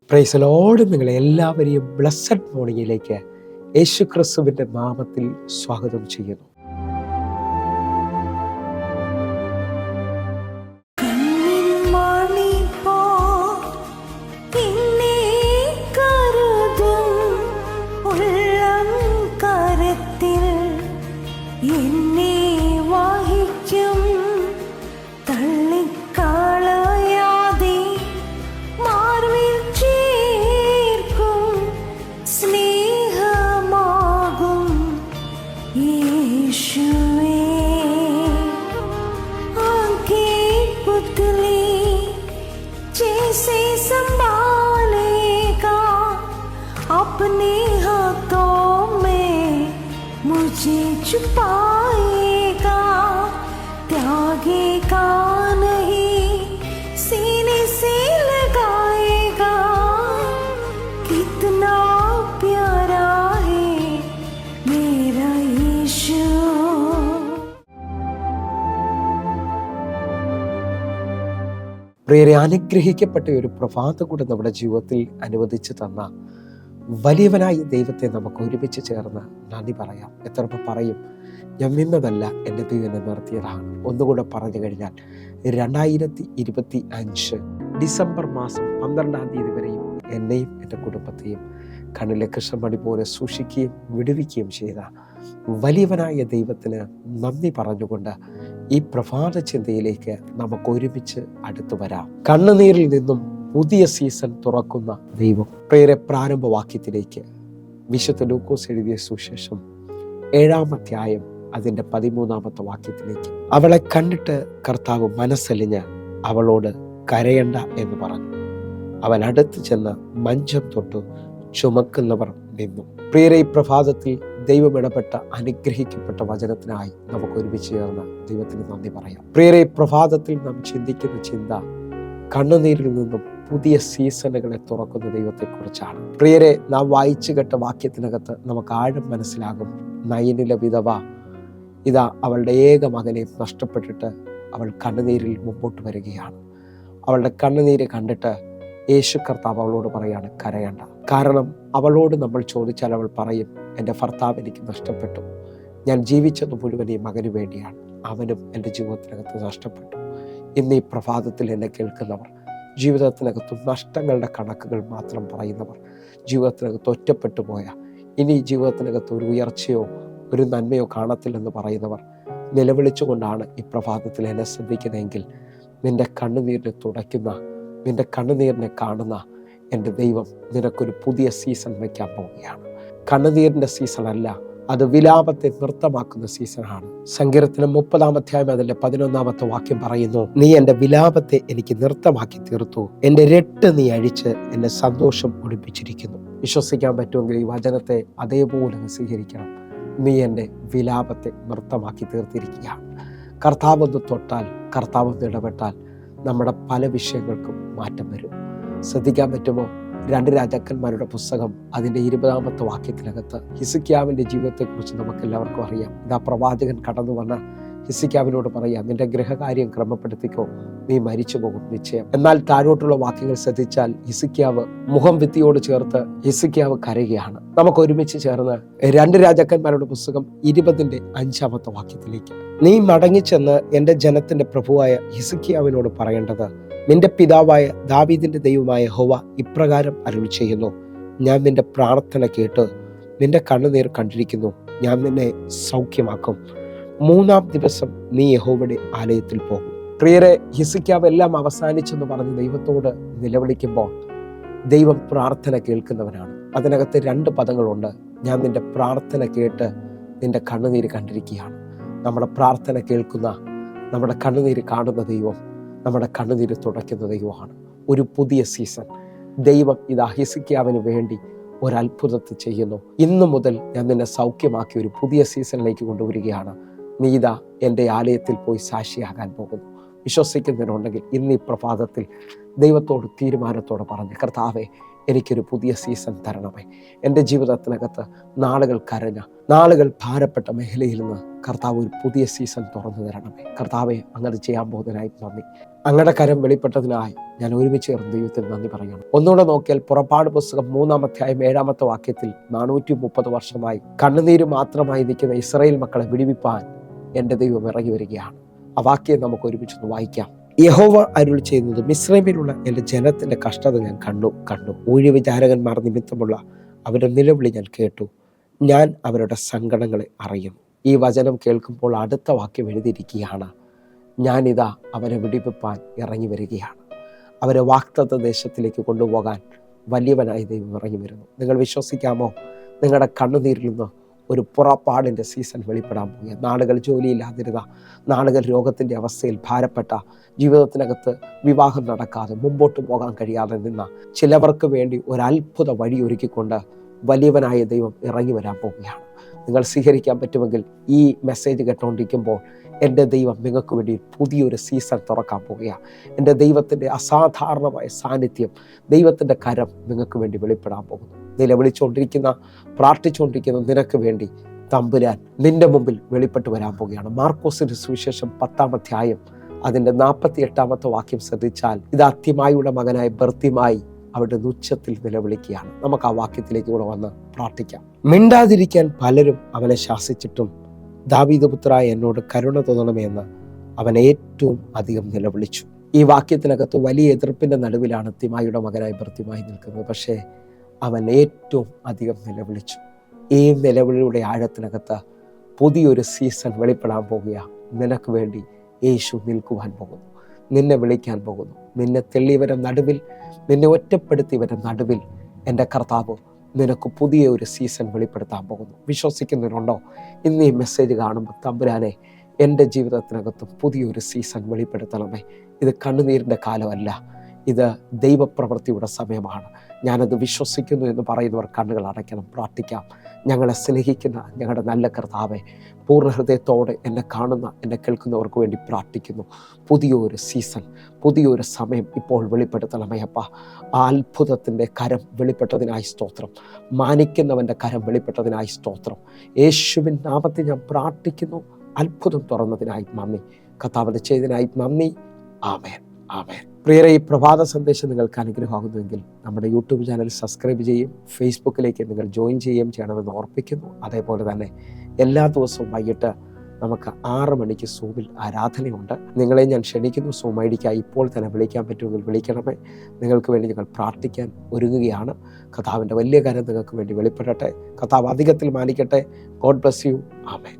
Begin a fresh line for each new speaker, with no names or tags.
Praise the Lord. നിങ്ങളെ എല്ലാവരെയും blessed മോർണിംഗിലേക്ക് യേശു ക്രിസ്തുവിൻ്റെ നാമത്തിൽ സ്വാഗതം ചെയ്യുന്നു.
अपने हाथों में मुझे छुपाएगा, त्यागेगा नहीं, सीने से लगाएगा। कितना प्यारा है मेरा यीशु।
പ്രിയരെ, അനുഗ്രഹിക്കപ്പെട്ട ഒരു പ്രഭാത കൂടെ നമ്മുടെ ജീവിതത്തിൽ അനുവദിച്ചു തന്ന വലിയവനായ ദൈവത്തെ നമുക്ക് ഒരുമിച്ച് ചേർന്ന് നന്ദി പറയാം. എത്ര പറയും, ഞാൻ നിന്നതല്ല, എൻ്റെ ദൈവം എന്നെ നിർത്തിയതാണ്. ഒന്നുകൂടെ പറഞ്ഞു കഴിഞ്ഞാൽ 2025 ഡിസംബർ മാസം 12-ാം തീയതി വരെയും എന്നെയും എൻ്റെ കുടുംബത്തെയും കണ്ണിലെ കൃഷ്ണമണി പോലെ സൂക്ഷിക്കുകയും വിടുവിക്കുകയും ചെയ്ത വലിയവനായ ദൈവത്തിന് നന്ദി പറഞ്ഞുകൊണ്ട് ഈ പ്രഭാത ചിന്തയിലേക്ക് നമുക്ക് ഒരുമിച്ച് അടുത്തു വരാം. കണ്ണുനീരിൽ നിന്നും പുതിയ സീസൺ തുറക്കുന്ന ദൈവം. പ്രിയരെ, പ്രാരംഭവാക്യത്തിലേക്ക് വിശുദ്ധ ലൂക്കോസ് എഴുതിയ സുവിശേഷം 7-ാം അധ്യായം അതിൻ്റെ 13-ാമത്തെ വാക്യത്തിലേക്ക്. അവളെ കണ്ടിട്ട് കർത്താവ് മനസ്സലിഞ്ഞ് അവളോട് കരയണ്ട എന്ന് പറഞ്ഞു. അവൻ അടുത്ത് ചെന്ന് മഞ്ചം തൊട്ടു ചുമക്കുന്നവർ നിന്നു. പ്രിയരെ, ഈ പ്രഭാതത്തിൽ ദൈവം ഇടപെട്ട അനുഗ്രഹിക്കപ്പെട്ട വചനത്തിനായി നമുക്ക് ഒരുമിച്ച് ചേർന്ന് ദൈവത്തിന് നന്ദി പറയാം. പ്രിയരെ, ഈ പ്രഭാതത്തിൽ നാം ചിന്തിക്കുന്ന ചിന്ത കണ്ണുനീരിൽ നിന്നും പുതിയ സീസണുകളെ തുറക്കുന്ന ദൈവത്തെക്കുറിച്ചാണ്. പ്രിയരെ, നാം വായിച്ചു കേട്ട വാക്യത്തിനകത്ത് നമുക്ക് ആഴം മനസ്സിലാകും. നയനിലെ വിധവ ഇതാ അവളുടെ ഏക മകനെ നഷ്ടപ്പെട്ടിട്ട് അവൾ കണ്ണുനീരിൽ മുമ്പോട്ട് വരികയാണ്. അവളുടെ കണ്ണുനീര് കണ്ടിട്ട് യേശു കർത്താവ് അവളോട് പറയാണ്, കരയണ്ട. കാരണം അവളോട് നമ്മൾ ചോദിച്ചാൽ അവൾ പറയും, എൻ്റെ ഭർത്താവ് എനിക്ക് നഷ്ടപ്പെട്ടു, ഞാൻ ജീവിച്ചത് മുഴുവൻ ഈ മകന് വേണ്ടിയാണ്, അവനും എൻ്റെ ജീവിതത്തിനകത്ത് നഷ്ടപ്പെട്ടു. ഇന്ന് ഈ പ്രഭാതത്തിൽ എന്നെ കേൾക്കുന്നവർ, ജീവിതത്തിനകത്തും നഷ്ടങ്ങളുടെ കണക്കുകൾ മാത്രം പറയുന്നവർ, ജീവിതത്തിനകത്ത് ഒറ്റപ്പെട്ടു പോയ, ഇനി ജീവിതത്തിനകത്ത് ഒരു ഉയർച്ചയോ ഒരു നന്മയോ കാണത്തില്ലെന്ന് പറയുന്നവർ നിലവിളിച്ചുകൊണ്ടാണ് ഈ പ്രഭാതത്തിൽ എന്നെ ശ്രദ്ധിക്കുന്നതെങ്കിൽ, നിൻ്റെ കണ്ണുനീരിനെ തുടയ്ക്കുന്ന, നിൻ്റെ കണ്ണുനീരിനെ കാണുന്ന എൻ്റെ ദൈവം നിനക്കൊരു പുതിയ സീസൺ വയ്ക്കാൻ പോവുകയാണ്. കണ്ണുനീരിൻ്റെ സീസൺ അല്ല, അത് വിലാപത്തെ നൃത്തമാക്കുന്ന സീസണാണ്. സങ്കീർത്തനം 30-ാം അധ്യായം അതിൻ്റെ 11-ാമത്തെ വാക്യം പറയുന്നു, നീ എൻ്റെ വിലാപത്തെ എനിക്ക് നൃത്തമാക്കി തീർത്തു, എൻ്റെ രട്ട് നീ അഴിച്ച് എന്നെ സന്തോഷം ഒളിപ്പിച്ചിരിക്കുന്നു. വിശ്വസിക്കാൻ പറ്റുമെങ്കിൽ ഈ വചനത്തെ അതേപോലെ സ്വീകരിക്കണം. നീ എൻ്റെ വിലാപത്തെ നൃത്തമാക്കി തീർത്തിരിക്കുകയാണ്. കർത്താവൊന്ന് തൊട്ടാൽ, കർത്താവൊന്ന് ഇടപെട്ടാൽ നമ്മുടെ പല വിഷയങ്ങൾക്കും മാറ്റം വരും. ശ്രദ്ധിക്കാൻ പറ്റുമോ? 2 രാജാക്കന്മാരുടെ പുസ്തകം അതിൻ്റെ 20-ാമത്തെ വാക്യത്തിനകത്ത് ഹിസ്കിയാവിൻ്റെ ജീവിതത്തെക്കുറിച്ച് നമുക്ക് എല്ലാവർക്കും അറിയാം. ഇതാ പ്രവാചകൻ കടന്നു വന്ന ഹിസ്കിയാവിനോട് പറയാം, നിന്റെ ഗൃഹകാര്യം ക്രമപ്പെടുത്തിക്കോ, നീ മരിച്ചു പോകും നിശ്ചയം. എന്നാൽ താഴോട്ടുള്ള വാക്യങ്ങൾ ശ്രദ്ധിച്ചാൽ ഹിസ്കിയാവ് മുഖം ഭിത്തിയോട് ചേർത്ത് ഹിസ്കിയാവ് കരയുകയാണ്. നമുക്ക് ഒരുമിച്ച് ചേർന്ന് 2 രാജാക്കന്മാരുടെ പുസ്തകം 20-ന്റെ 5-ാമത്തെ വാക്യത്തിലേക്ക്. നീ മടങ്ങിച്ചെന്ന് എൻ്റെ ജനത്തിൻ്റെ പ്രഭുവായ ഹിസ്കിയാവിനോട് പറയേണ്ടത്, നിന്റെ പിതാവായ ദാവീദിന്റെ ദൈവമായ യഹോവ ഇപ്രകാരം അരുളി ചെയ്യുന്നു, ഞാൻ നിന്റെ പ്രാർത്ഥന കേട്ട് നിന്റെ കണ്ണുനീർ കണ്ടിരിക്കുന്നു, ഞാൻ നിന്നെ സൗഖ്യമാക്കും. 3-ാം ദിവസം നീ യഹോവയുടെ ആലയത്തിൽ പോകും. പ്രിയരെ, ഹിസ്കിയാവ് എല്ലാം അവസാനിച്ചെന്ന് പറഞ്ഞ് ദൈവത്തോട് നിലവിളിക്കുമ്പോൾ ദൈവം പ്രാർത്ഥന കേൾക്കുന്നവനാണ്. അതിനകത്ത് 2 പദങ്ങളുണ്ട്. ഞാൻ നിന്റെ പ്രാർത്ഥന കേട്ട് നിന്റെ കണ്ണുനീര് കണ്ടിരിക്കുകയാണ്. നമ്മുടെ പ്രാർത്ഥന കേൾക്കുന്ന, നമ്മുടെ കണ്ണുനീര് കാണുന്ന ദൈവം നമ്മുടെ കണ്ണുനീര് തുടയ്ക്കുന്ന ദൈവമാണ്. ഒരു പുതിയ സീസൺ ദൈവം ഇതാ ഹിസ്കിയാവിന് വേണ്ടി ഒരത്ഭുതത്തെ ചെയ്യുന്നു. ഇന്നു മുതൽ ഞാൻ നിന്നെ സൗഖ്യമാക്കി ഒരു പുതിയ സീസണിലേക്ക് കൊണ്ടുവരികയാണ്. നീ ഇതാ എൻ്റെ ആലയത്തിൽ പോയി സാക്ഷിയാകാൻ പോകുന്നു. വിശ്വസിക്കുന്നതിനുണ്ടെങ്കിൽ ഇന്ന് ഈ പ്രഭാതത്തിൽ ദൈവത്തോട് തീരുമാനത്തോടെ പറഞ്ഞ്, കർത്താവേ, എനിക്കൊരു പുതിയ സീസൺ തരണമേ. എൻ്റെ ജീവിതത്തിനകത്ത് നാളുകൾ കരഞ്ഞ, നാളുകൾ ഭാരപ്പെട്ട മേഖലയിൽ നിന്ന് കർത്താവ് ഒരു പുതിയ സീസൺ തുറന്നു തരണമേ. കർത്താവെ, അങ്ങനെ ചെയ്യാൻ പോകുന്നതിനായി നന്ദി. അങ്ങയുടെ കരം വെളിപ്പെട്ടതിനായി ഞാൻ ഒരുമിച്ച് ചേർന്ന് ദൈവത്തിൽ നന്ദി പറയണം. ഒന്നുകൂടെ നോക്കിയാൽ പുറപ്പാട് പുസ്തകം 3-ാം അധ്യായം 7-ാമത്തെ വാക്യത്തിൽ 430 വർഷമായി കണ്ണുനീര് മാത്രമായി നിൽക്കുന്ന ഇസ്രായേൽ മക്കളെ വിടുവിപ്പാൻ എൻ്റെ ദൈവം ഇറങ്ങി വരികയാണ്. ആ വാക്യം നമുക്ക് ഒരുമിച്ചൊന്ന് വായിക്കാം. യഹോവ അരുൾ ചെയ്യുന്നത്, മിസ്രൈമിലുള്ള എൻ്റെ ജനത്തിൻ്റെ കഷ്ടത ഞാൻ കണ്ടു. ഊഴിവിചാരകന്മാർ നിമിത്തമുള്ള അവരുടെ നിലവിളി ഞാൻ കേട്ടു. ഞാൻ അവരുടെ സങ്കടങ്ങളെ അറിയുന്നു. ഈ വചനം കേൾക്കുമ്പോൾ അടുത്ത വാക്യം എഴുതിയിരിക്കുകയാണ്, ഞാനിതാ അവരെ വിടിവിപ്പാൻ ഇറങ്ങി വരികയാണ്. അവരെ വാഗ്ദത്ത ദേശത്തിലേക്ക് കൊണ്ടുപോകാൻ വലിയവനായി ദൈവം ഇറങ്ങി വരുന്നു. നിങ്ങൾ വിശ്വസിക്കാമോ? നിങ്ങളുടെ കണ്ണുനീരിൽ നിന്ന് ഒരു പുറപ്പാടിൻ്റെ സീസൺ വെളിപ്പെടാൻ പോകുക. നാളുകൾ ജോലിയില്ലാതിരുന്ന, നാളുകൾ രോഗത്തിൻ്റെ അവസ്ഥയിൽ ഭാരപ്പെട്ട, ജീവിതത്തിനകത്ത് വിവാഹം നടക്കാതെ മുമ്പോട്ട് പോകാൻ കഴിയാതെ നിന്ന ചിലവർക്ക് വേണ്ടി ഒരത്ഭുത വഴി ഒരുക്കിക്കൊണ്ട് വലിയവനായ ദൈവം ഇറങ്ങി വരാൻ പോവുകയാണ്. നിങ്ങൾ സ്വീകരിക്കാൻ പറ്റുമെങ്കിൽ ഈ മെസ്സേജ് കേട്ടുകൊണ്ടിരിക്കുമ്പോൾ എൻ്റെ ദൈവം നിങ്ങൾക്ക് വേണ്ടി പുതിയൊരു സീസൺ തുറക്കാൻ പോവുകയാണ്. എൻ്റെ ദൈവത്തിൻ്റെ അസാധാരണമായ സാന്നിധ്യം, ദൈവത്തിൻ്റെ കരം നിങ്ങൾക്ക് വേണ്ടി വെളിപ്പെടാൻ പോകുന്നു. നിലവിളിച്ചുകൊണ്ടിരിക്കുന്ന, പ്രാർത്ഥിച്ചുകൊണ്ടിരിക്കുന്ന നിനക്ക് വേണ്ടി തമ്പുരാൻ നിന്റെ മുമ്പിൽ വെളിപ്പെട്ട് വരാൻ പോവുകയാണ്. മാർക്കോസിന്റെ സുവിശേഷം 10-ാം അധ്യായം അതിൻ്റെ 48-ാമത്തെ വാക്യം ശ്രദ്ധിച്ചാൽ, ഇത് അത്തിമായിയുടെ മകനായ ബർത്തിമായി അവിടെ ഉച്ചത്തിൽ നിലവിളിക്കുകയാണ്. നമുക്ക് ആ വാക്യത്തിലേക്ക് കൂടെ വന്ന് പ്രാർത്ഥിക്കാം. മിണ്ടാതിരിക്കാൻ പലരും അവനെ ശാസിച്ചിട്ടും ദാവീദ് പുത്രായ എന്നോട് കരുണ തോന്നണമേ എന്ന് അവൻ ഏറ്റവും അധികം നിലവിളിച്ചു. ഈ വാക്യത്തിനകത്ത് വലിയ എതിർപ്പിന്റെ നടുവിലാണ് തിമായിയുടെ മകനായ ബർത്തിമായി നിൽക്കുന്നത്. പക്ഷേ അവൻ ഏറ്റവും അധികം നിലവിളിച്ചു. ഈ നിലവിളിയുടെ ആഴത്തിനകത്ത് പുതിയൊരു സീസൺ വെളിപ്പെടാൻ പോകുകയാണ്. നിനക്ക് വേണ്ടി യേശു നിൽക്കുവാൻ പോകുന്നു, നിന്നെ വിളിക്കാൻ പോകുന്നു. നിന്നെ തെള്ളിയവരെ നടുവിൽ, നിന്നെ ഒറ്റപ്പെടുത്തിയവരെ നടുവിൽ എൻ്റെ കർത്താവ് നിനക്ക് പുതിയ ഒരു സീസൺ വെളിപ്പെടുത്താൻ പോകുന്നു. വിശ്വസിക്കുന്നവരുണ്ടോ? ഇന്ന് ഈ മെസ്സേജ് കാണുമ്പോൾ, തമ്പുരാനെ, എൻ്റെ ജീവിതത്തിനകത്ത് പുതിയൊരു സീസൺ വെളിപ്പെടുത്തണമേ. ഇത് കണ്ണുനീരിൻ്റെ കാലമല്ല, ഇത് ദൈവപ്രവൃത്തിയുടെ സമയമാണ്. ഞാനത് വിശ്വസിക്കുന്നു എന്ന് പറയുന്നവർ കണ്ണുകൾ അടയ്ക്കണം. പ്രാർത്ഥിക്കാം. ഞങ്ങളെ സ്നേഹിക്കുന്ന ഞങ്ങളുടെ നല്ല കർത്താവെ, പൂർണ്ണ ഹൃദയത്തോടെ എന്നെ കാണുന്ന, എന്നെ കേൾക്കുന്നവർക്ക് വേണ്ടി പ്രാർത്ഥിക്കുന്നു. പുതിയൊരു സീസൺ, പുതിയൊരു സമയം ഇപ്പോൾ വെളിപ്പെടുത്തണമേ അപ്പ. ആ അത്ഭുതത്തിൻ്റെ കരം വെളിപ്പെട്ടതിനായി സ്തോത്രം. മാനിക്കുന്നവൻ്റെ കരം വെളിപ്പെട്ടതിനായി സ്തോത്രം. യേശുവിൻ നാമത്തിൽ ഞാൻ പ്രാർത്ഥിക്കുന്നു. അത്ഭുതം തുറന്നതിനായി നന്ദി. കർത്താവിന്റെ ചെയ്തതിനായി നന്ദി. ആമേൻ, ആമേൻ. പ്രിയരെ, ഈ പ്രഭാത സന്ദേശം നിങ്ങൾക്ക് അനുഗ്രഹമാകുന്നുവെങ്കിൽ നമ്മുടെ യൂട്യൂബ് ചാനൽ സബ്സ്ക്രൈബ് ചെയ്യും, ഫേസ്ബുക്കിലേക്ക് നിങ്ങൾ ജോയിൻ ചെയ്യുകയും ചെയ്യണമെന്ന് ഓർപ്പിക്കുന്നു. അതേപോലെ തന്നെ എല്ലാ ദിവസവും വൈകിട്ട് നമുക്ക് 6 മണിക്ക് സൂമിൽ ആരാധനയുണ്ട്. നിങ്ങളെ ഞാൻ ക്ഷണിക്കുന്നു. സൂം ഐഡിക്കായി ഇപ്പോൾ തന്നെ വിളിക്കാൻ പറ്റുമെങ്കിൽ വിളിക്കണമേ. നിങ്ങൾക്ക് വേണ്ടി ഞങ്ങൾ പ്രാർത്ഥിക്കാൻ ഒരുങ്ങുകയാണ്. കർത്താവിൻ്റെ വലിയ കാര്യം നിങ്ങൾക്ക് വേണ്ടി വെളിപ്പെടട്ടെ. കർത്താവ് അധികത്തിൽ മാനിക്കട്ടെ. God bless you. ആമേൻ.